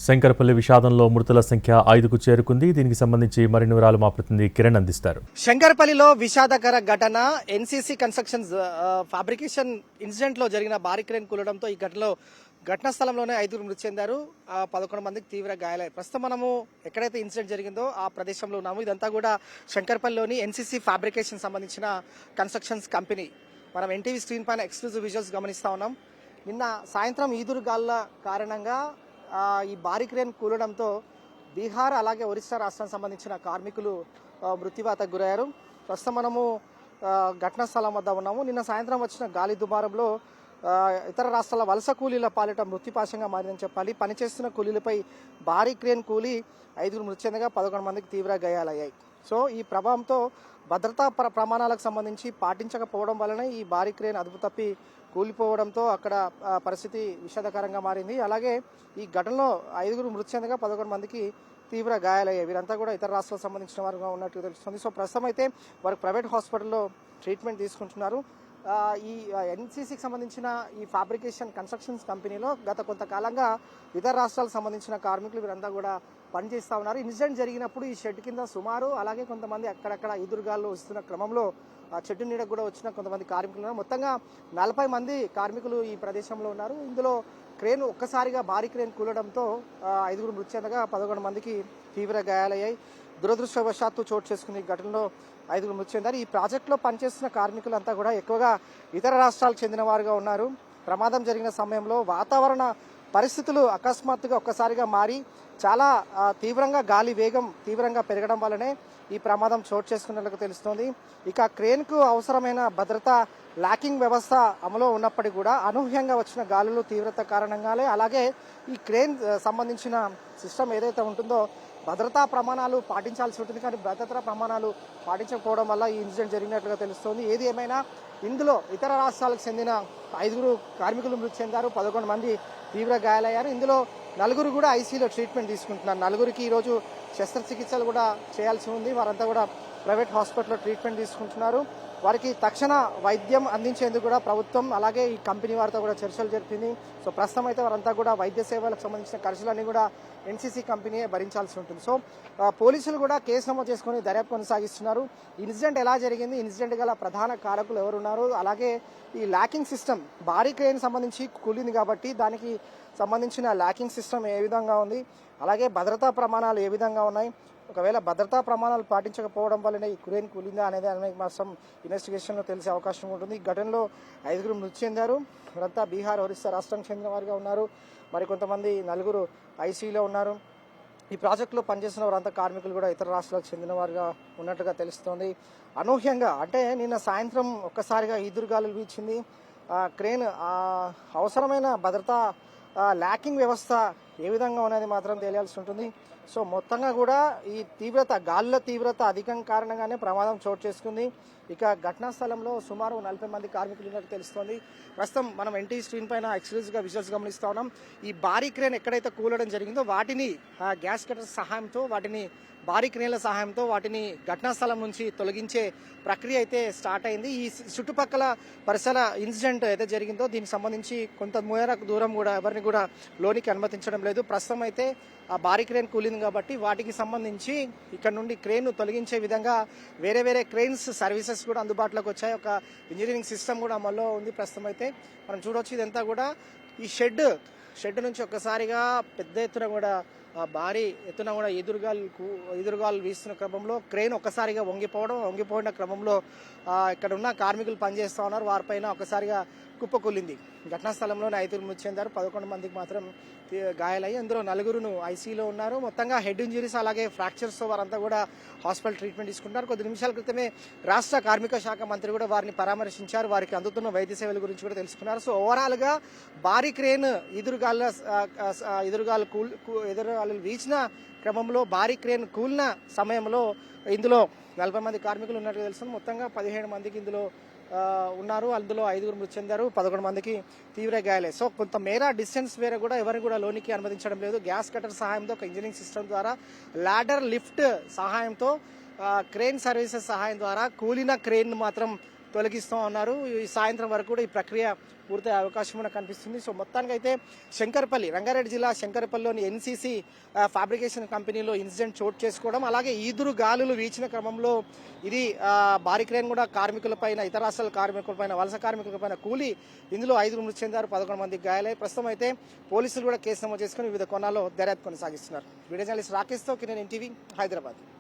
శంకరపల్లి విషాదంలో మృతుల సంఖ్య 5కు చేరుకుంది. దీనికి సంబంధించి మరిన్ని వివరాలు మా ప్రతినిధి కిరణ్ అందిస్తారు. శంకరపల్లిలో విషాదకర ఘటన. ఎన్సీసీ కన్స్ట్రక్షన్స్ ఫ్యాబ్రికేషన్ ఇన్సిడెంట్ లో జరిగిన భారీ క్రేన్ కూలడంతో ఈ ఘటనా స్థలంలోనే 5 మృతి చెందారు. 11 మందికి తీవ్ర గాయాలయ్యాయి. ప్రస్తుతం మనము ఎక్కడైతే ఇన్సిడెంట్ జరిగిందో ఆ ప్రదేశంలో ఉన్నాము. ఇదంతా కూడా శంకరపల్లిలోని ఎన్సీసీ ఫ్యాబ్రికేషన్ సంబంధించిన కన్స్ట్రక్షన్స్ కంపెనీ. మనం ఎన్టీవీ స్క్రీన్ పైన ఎక్స్క్లూజివ్ విజువల్స్ గమనిస్తా ఉన్నాం. నిన్న సాయంత్రం ఈదురుగాలుల కారణంగా ఈ భారీ క్రేన్ కూలడంతో బీహార్ అలాగే ఒరిస్సా రాష్ట్రానికి సంబంధించిన కార్మికులు మృత్యువాతకు గురయ్యారు. ప్రస్తుతం మనము ఘటనా స్థలం వద్ద ఉన్నాము. నిన్న సాయంత్రం వచ్చిన గాలి దుమారంలో ఇతర రాష్ట్రాల వలస కూలీల పాలిట మృత్యుపాశంగా మారిందని చెప్పాలి. పనిచేస్తున్న కూలీలపై భారీ క్రేన్ కూలి 5 మృతి చెందగా 11 మందికి తీవ్ర గాయాలయ్యాయి. సో ఈ ప్రభావంతో భద్రతా ప్రమాణాలకు సంబంధించి పాటించకపోవడం వలన ఈ భారీ క్రేన్ అదుపు తప్పి కూలిపోవడంతో అక్కడ పరిస్థితి విషాదకరంగా మారింది. అలాగే ఈ ఘటనలో 5 మృతి చెందగా 11 మందికి తీవ్ర గాయాలయ్యాయి. వీరంతా కూడా ఇతర రాష్ట్రాలకు సంబంధించిన వారుగా ఉన్నట్టు తెలుస్తుంది. సో ప్రస్తుతం అయితే వారు ప్రైవేట్ హాస్పిటల్లో ట్రీట్మెంట్ తీసుకుంటున్నారు. ఈ ఎన్సీసీకి సంబంధించిన ఈ ఫ్యాబ్రికేషన్ కన్స్ట్రక్షన్స్ కంపెనీలో గత కొంతకాలంగా ఇతర రాష్ట్రాలకు సంబంధించిన కార్మికులు వీరంతా కూడా పనిచేస్తూ ఉన్నారు. ఇన్సిడెంట్ జరిగినప్పుడు ఈ షెడ్ కింద సుమారు అలాగే కొంతమంది అక్కడక్కడ ఎదురుగాల్లో వస్తున్న క్రమంలో చెట్టు నీడకు కూడా వచ్చిన కొంతమంది కార్మికులు ఉన్నారు. మొత్తంగా 40 మంది కార్మికులు ఈ ప్రదేశంలో ఉన్నారు. ఇందులో క్రేన్ ఒక్కసారిగా భారీ క్రేన్ కూలడంతో 5 మృతి చెందగా 11 మందికి తీవ్ర గాయాలయ్యాయి. దురదృష్టవశాత్తు చోటు చేసుకున్న ఈ ఘటనలో 5 మృతి చెందారు. ఈ ప్రాజెక్టులో పనిచేస్తున్న కార్మికులంతా కూడా ఎక్కువగా ఇతర రాష్ట్రాలకు చెందిన వారుగా ఉన్నారు. ప్రమాదం జరిగిన సమయంలో వాతావరణ పరిస్థితులు అకస్మాత్తుగా ఒక్కసారిగా మారి చాలా తీవ్రంగా గాలి వేగం తీవ్రంగా పెరగడం వల్లనే ఈ ప్రమాదం చోటు చేసుకున్నట్లుగా తెలుస్తోంది. ఇక క్రేన్కు అవసరమైన భద్రత లాకింగ్ వ్యవస్థ అమలు ఉన్నప్పటికీ కూడా అనూహ్యంగా వచ్చిన గాలులు తీవ్రత కారణంగానే అలాగే ఈ క్రేన్ సంబంధించిన సిస్టమ్ ఏదైతే ఉంటుందో భద్రతా ప్రమాణాలు పాటించాల్సి ఉంటుంది. కానీ భద్రతా ప్రమాణాలు పాటించకపోవడం వల్ల ఈ ఇన్సిడెంట్ జరిగినట్లుగా తెలుస్తోంది. ఏది ఏమైనా ఇందులో ఇతర రాష్ట్రాలకు చెందిన 5 కార్మికులు మృతి చెందారు. 11 మంది తీవ్ర గాయాలయ్యారు. ఇందులో 4 కూడా ఐసీయూలో ట్రీట్మెంట్ తీసుకుంటున్నారు. 4కి ఈరోజు శస్త్రచికిత్సలు కూడా చేయాల్సి ఉంది. వారంతా కూడా ప్రైవేట్ హాస్పిటల్లో ట్రీట్మెంట్ తీసుకుంటున్నారు. వారికి తక్షణ వైద్యం అందించేందుకు కూడా ప్రభుత్వం అలాగే ఈ కంపెనీ వారితో కూడా చర్చలు జరిపింది. సో ప్రస్తుతం అయితే వారంతా కూడా వైద్య సేవలకు సంబంధించిన ఖర్చులన్నీ కూడా ఎన్సీసీ కంపెనీయే భరించాల్సి ఉంటుంది. సో పోలీసులు కూడా కేసు నమోదు చేసుకుని దర్యాప్తు కొనసాగిస్తున్నారు. ఇన్సిడెంట్ ఎలా జరిగింది, ఇన్సిడెంట్ గల ప్రధాన కారకులు ఎవరున్నారు, అలాగే ఈ లాకింగ్ సిస్టమ్ భారీ క్రేన్ సంబంధించి కూలింది కాబట్టి దానికి సంబంధించిన లాకింగ్ సిస్టమ్ ఏ విధంగా ఉంది, అలాగే భద్రతా ప్రమాణాలు ఏ విధంగా ఉన్నాయి, ఒకవేళ భద్రతా ప్రమాణాలు పాటించకపోవడం వల్లనే ఈ క్రేన్ కూలిందా అనేది మాత్రం ఇన్వెస్టిగేషన్లో తెలిసే అవకాశం ఉంటుంది. ఈ ఘటనలో 5 మృతి చెందారు. వీరంతా బీహార్ ఒరిస్సా రాష్ట్రానికి చెందిన వారుగా ఉన్నారు. మరి కొంతమంది 4 ఐసీయూలో ఉన్నారు. ఈ ప్రాజెక్టులో పనిచేసిన వారంతా కార్మికులు కూడా ఇతర రాష్ట్రాలకు చెందిన వారుగా ఉన్నట్టుగా తెలుస్తోంది. అనూహ్యంగా అంటే నిన్న సాయంత్రం ఒక్కసారిగా ఈదురుగాలులు వీచింది. క్రేన్ అవసరమైన భద్రతా లాకింగ్ వ్యవస్థ ఏ విధంగా ఉన్నది మాత్రం తెలియాల్సి ఉంటుంది. సో మొత్తంగా కూడా ఈ గాలుల తీవ్రత అధికం కారణంగానే ప్రమాదం చోటు చేసుకుంది. ఇక ఘటనా స్థలంలో సుమారు 40 మంది కార్మికులు ఉన్నట్టు తెలుస్తోంది. ప్రస్తుతం మనం ఎన్టీవీ స్క్రీన్ పైన ఎక్స్క్లూజివ్గా విజువల్స్ గమనిస్తా ఉన్నాం. ఈ భారీ క్రేన్ ఎక్కడైతే కూలడం జరిగిందో వాటిని గ్యాస్ కటర్ సహాయంతో భారీ క్రేన్ల సహాయంతో వాటిని ఘటనా స్థలం నుంచి తొలగించే ప్రక్రియ అయితే స్టార్ట్ అయింది. ఈ చుట్టుపక్కల పరిసర ఇన్సిడెంట్ ఏదైతే జరిగిందో దీనికి సంబంధించి కొంత మేరకు దూరం కూడా ఎవరిని కూడా లోనికి అనుమతించడం లేదు. ప్రస్తుతం అయితే ఆ భారీ క్రేన్ కూలింది కాబట్టి వాటికి సంబంధించి ఇక్కడ నుండి క్రేన్ తొలగించే విధంగా వేరే క్రేన్స్ సర్వీసెస్ కూడా అందుబాటులోకి వచ్చాయి. ఒక ఇంజనీరింగ్ సిస్టమ్ కూడా అమల్లో ఉంది. ప్రస్తుతం అయితే మనం చూడవచ్చు ఇదంతా కూడా ఈ షెడ్ నుంచి ఒక్కసారిగా పెద్ద ఎత్తున కూడా భారీ ఎత్తున కూడా ఎదురుగాలు వీస్తున్న క్రమంలో క్రేన్ ఒక్కసారిగా వంగిపోయిన క్రమంలో ఇక్కడ ఉన్న కార్మికులు పనిచేస్తూ ఉన్నారు. వారిపైన ఒక్కసారిగా కుప్పకూలింది. ఘటనా స్థలంలోనే 5 మృతి చెందారు. 11 మందికి మాత్రం గాయాలయ్యి అందులో 4 ఐసీయూలో ఉన్నారు. మొత్తంగా హెడ్ ఇంజరీస్ అలాగే ఫ్రాక్చర్స్తో వారంతా కూడా హాస్పిటల్ ట్రీట్మెంట్ తీసుకుంటున్నారు. కొద్ది నిమిషాల క్రితమే రాష్ట్ర కార్మిక శాఖ మంత్రి కూడా వారిని పరామర్శించారు. వారికి అందుతున్న వైద్య సేవల గురించి కూడా తెలుసుకున్నారు. సో ఓవరాల్గా భారీ క్రేన్ ఎదురుగాలు వీచిన క్రమంలో భారీ క్రేన్ కూలిన సమయంలో ఇందులో 40 మంది కార్మికులు ఉన్నట్టు తెలుస్తుంది. మొత్తంగా 17 మందికి ఇందులో ఉన్నారు. అందులో 5 మృతి చెందారు. 11 మందికి తీవ్ర గాయాలే. సో కొంత మేర డిస్టెన్స్ వేరే కూడా ఎవరిని కూడా లోనికి అనుమతించడం లేదు. గ్యాస్ కటర్ సహాయంతో ఒక ఇంజనీరింగ్ సిస్టమ్ ద్వారా లాడర్ లిఫ్ట్ సహాయంతో క్రేన్ సర్వీసెస్ సహాయం ద్వారా కూలిన క్రేన్ మాత్రం తొలగిస్తూ ఉన్నారు. ఈ సాయంత్రం వరకు కూడా ఈ ప్రక్రియ పూర్తయ్యే అవకాశం కూడా కనిపిస్తుంది. సో మొత్తానికి అయితే శంకరపల్లి, రంగారెడ్డి జిల్లా శంకరపల్లిలోని ఎన్సీసీ ఫ్యాబ్రికేషన్ కంపెనీలో ఇన్సిడెంట్ చోటు చేసుకోవడం, అలాగే ఈదురు గాలులు వీచిన క్రమంలో ఇది భారీ క్రేన్ కూడా కార్మికులపైన, ఇతర రాష్ట్రాల కార్మికులపైన, వలస కార్మికులపైన కూలి ఇందులో 5 మృతి చెందారు, 11 మందికి గాయాలై. ప్రస్తుతం అయితే పోలీసులు కూడా కేసు నమోదు చేసుకుని వివిధ కోణాల్లో దర్యాప్తు కొనసాగిస్తున్నారు. వీడియో జర్నలిస్ట్ రాకేష్తో కిరణ్, ఎన్టీవీ, హైదరాబాద్.